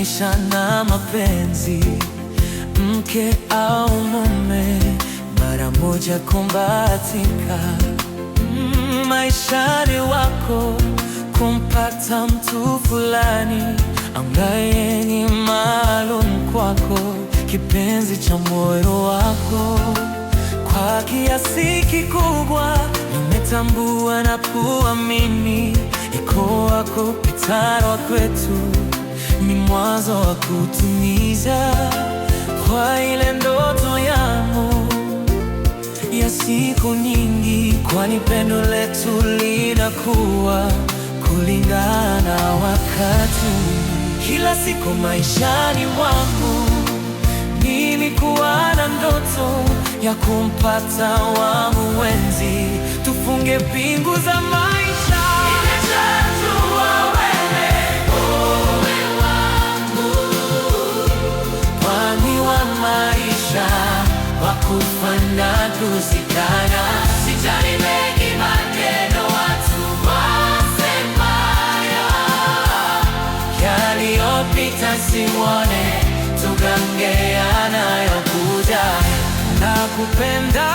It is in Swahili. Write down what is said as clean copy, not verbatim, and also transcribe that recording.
maisha na mapenzi, mke au mume, mara moja kumbatika. Maishani wako kumpata mtu fulani ambaye ni maalum kwako, kipenzi cha moyo wako. Kwa kiasi kikubwa nimetambua na kuamini, iko wako kupitana kwetu ni mwanzo wa kutimiza kwa ile ndoto yangu ya siku nyingi, kwani pendo letu linakuwa kulingana wakati. Kila siku maishani mwangu nilikuwa na ndoto ya kumpata wangu mwenzi, tufunge pingu za maisha. Nimechagua wewe wangu, mwami wa maisha, wa kufana kuzikana. Sijali mengi maneno watu wasemayo, yaliyopita simwone, tugange yanayokuja. Nakupenda